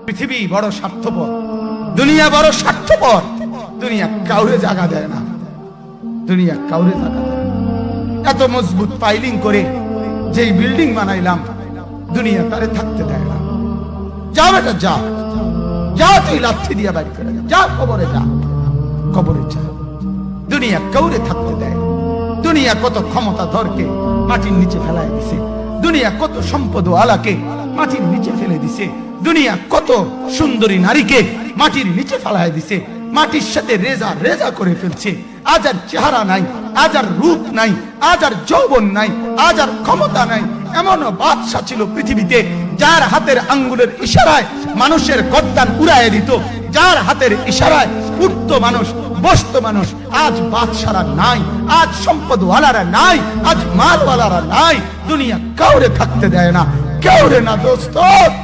পৃথিবী বড় স্বার্থপর, দুনিয়া বড় স্বার্থপর। দুনিয়া কাউরে জায়গা দেয় না, দুনিয়া কাউরে জায়গা দেয় না। এত মজবুত পাইলিং করে যেই বিল্ডিং বানাইলাম, দুনিয়া তারে থাকতে দেয় না। যা বেটা যা, যা তুই লাথি দিয়া বাড়ি করে যা, কবরে যা, কবরে যা। দুনিয়া কাউরে থাকতে দেয়। দুনিয়া কত ক্ষমতা ধরকে মাটির নিচে ফেলায় দিছে, দুনিয়া কত সম্পদ আলাকে মাটির নিচে ফেলে দিছে, দুনিয়া কত সুন্দরী নারীকে মাটির নিচে ফেলায় দিছে, মাটির সাথে রেজা রেজা করে ফেলছে। আজ আর চেহারা নাই, আজ আর রূপ নাই, আজ আর যৌবন নাই, আজ আর ক্ষমতা নাই। এমন বাদশা ছিল পৃথিবীতে যার হাতের আঙ্গুলের ইশারায় মানুষের গর্দান উড়াইয়া দিত, যার হাতের ইশারায় উঠতো মানুষ, বসতো মানুষ। আজ বাদশারা নাই, আজ সম্পদওয়ালারা নাই, আজ মালওয়ালারা নাই। দুনিয়া কাউরে থাকতে দেয় না, কাউরে না দোস্ত,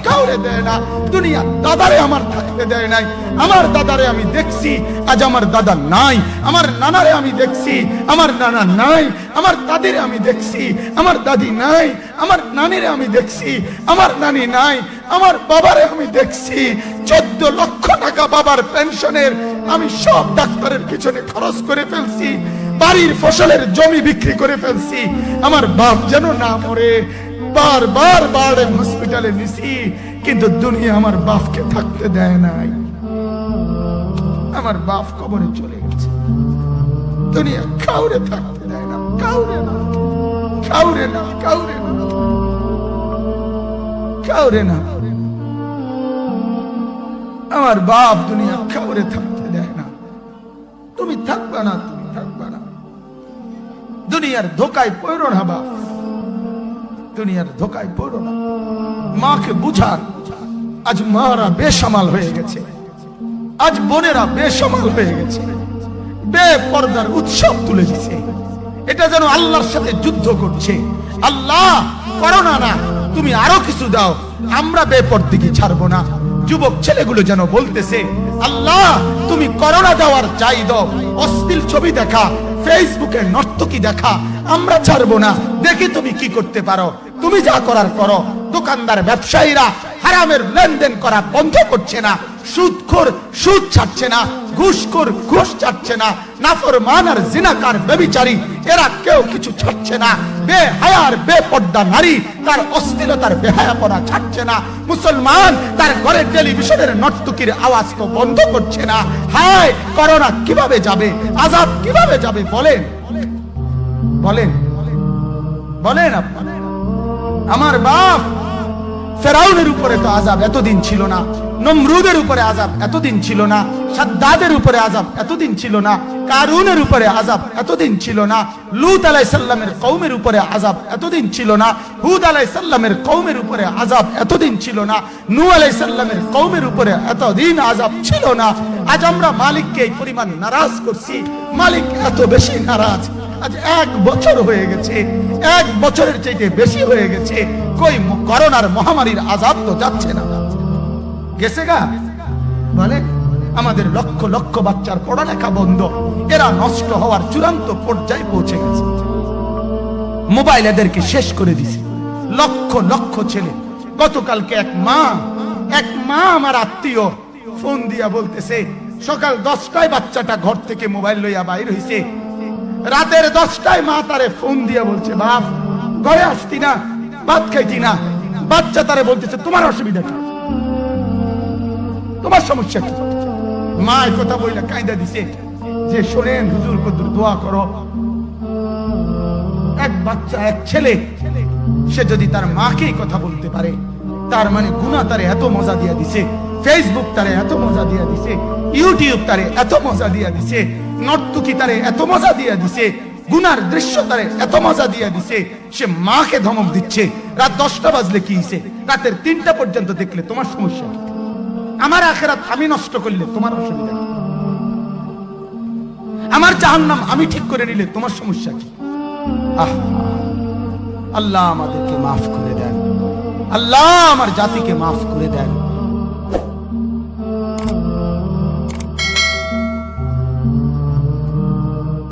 কাউরে দেয় না। দুনিয়া দাদারে আমার থাকতে দেয় নাই। আমার দাদারে আমি দেখছি, আজ আমার দাদা নাই। আমার নানারে আমি দেখছি, আমার নানা নাই। আমার দাদিরে আমি দেখছি, আমার দাদি নাই। আমার নানিরে আমি দেখছি, আমার নানি নাই। আমার বাবারে আমি দেখছি, 14 লক্ষ টাকা বাবার পেনশনের আমি সব ডাক্তারের পিছনে খরচ করে ফেলছি, বাড়ির ফসলের জমি বিক্রি করে ফেলছি। আমার বাপ যেন না মরে বারবার বারে হসপিটালে নিছি, কিন্তু দুনিয়া আমার বাপকে থাকতে দেয় নাই। আমার বাপ কবরে চলে গেছে। দুনিয়া কাউরে থাকতে দেয় না, কাউরে না, কাউরে না, কাউরে না, কাউরে না। আমার বাপ দুনিয়া কাউরে থাকতে দেয় না। তুমি থাকবা না, তুমি থাকবা না। দুনিয়ার ধোকায় পড়ো না বাপ, দুনিয়ার ধোকায় পড়ো না। মাকে বুঝান, আজ মারা বেসামাল হয়ে গেছে, আজ বোনেরা বেসামাল হয়ে গেছে, বেপরদার উৎসব তুলে দিছে। এটা যেন আল্লাহর সাথে যুদ্ধ করছে। আল্লাহ করোনা না, তুমি আরো কিছু দাও, আমরা বেপরদিকে ছাড়বো না। যুবক ছেলেগুলো যেন বলতেছে, আল্লাহ তুমি করোনা দেওয়ার চাই দাও, অশ্লীল ছবি দেখা, ফেসবুকে নর্তকী দেখা আমরা ছাড়বো না। দেখি তুমি কি করতে পারো, তুমি যা করার করো। দোকানদার ব্যবসায়ীরা হারামের লেনদেন করা বন্ধ করছে না, সুদখোর সুদ ছাড়ছে না, ঘুষখোর ঘুষ ছাড়ছে না, নাফরমান আর জিনাকার ব্যভিচারী এরা কেউ কিছু ছাড়ছে না। বেহায়ার বেপর্দা নারী তার অশ্লীলতার বেহায়াপনা ছাড়ছে না। মুসলমান তার ঘরের টেলিভিশনের নর্তকীর আওয়াজ তো বন্ধ করছে না। হায় করোনা কিভাবে যাবে, আযাব কিভাবে যাবে বলেন, বলেন, বলেন আপনারা। আমার বাপ ফেরাউনের উপরে তো আযাব এতদিন ছিল না, নমরুদের উপরে আযাব এতদিন ছিল না, সাদ্দাদের উপরে আযাব এতদিন ছিল না, কারুনের উপরে আযাব এতদিন ছিল না, লূত আলাইহিস সালামের কওমের উপরে আযাব এতদিন ছিল না, হুদ আলাইহিস সালামের কওমের উপরে আযাব এতদিন ছিল না, নূহ আলাইহিস সালামের কওমের উপরে এতদিন আযাব ছিল না। আজ আমরা মালিককে এই পরিমাণ নারাজ করছি, মালিক এত বেশি নারাজ। আজ 1 বছর হয়ে গেছে, 1 বছরের চাইতে বেশি হয়ে গেছে, কই করোনার মহামারীর আযাব তো যাচ্ছে না, গেছে গা বলে। আমাদের লক্ষ লক্ষ বাচ্চার পড়ালেখা বন্ধ, এরা নষ্ট হওয়ার চূড়ান্ত পর্যায়ে পৌঁছে গেছে। মোবাইল এদেরকে শেষ করে দিছে। লক্ষ লক্ষ ছেলে। গতকালকে এক মা আমার আত্মীয় ফোন দিয়া বলতেছে, সকাল 10টায় বাচ্চাটা ঘর থেকে মোবাইল লইয়া বাইর হইছে, রাতের 10টায় মা তারে ফোন দিয়া বলছে, বাপ ঘরে আসতি না, ভাত খাইতি না। বাচ্চা তারে বলতেছে, তোমার অসুবিধা কি, তোমার সমস্যা কি? মা এই কথা বইলা কাঁদা দিছে যে, শোনেন হুজুর কদ্দুর দোয়া করো। এক বাচ্চা, এক ছেলে, সে যদি তার মাকে কথা বলতে পারে, তার মানে গুনাহ তারে এত মজা দিয়া দিছে, ফেসবুক তারে এত মজা দিয়া দিছে, ইউটিউব তারে এত মজা দিয়া দিছে, নর্তকী তারে এত মজা দিয়া দিছে, গুনার দৃশ্য তারে এত মজা দিয়া দিছে, সে মাকে ধমক দিচ্ছে। রাত 10টা বাজলে কি হইছে, রাতের 3টা পর্যন্ত দেখলে তোমার সমস্যা কি? আমার আখিরাত আমি নষ্ট করলে তোমার অসুবিধা কি? আমার জাহান্নাম আমি ঠিক করে নিলে তোমার সমস্যা কি? আল্লাহ আমাদেরকে মাফ করে দেন, আল্লাহ আমার জাতিকে মাফ করে দেন।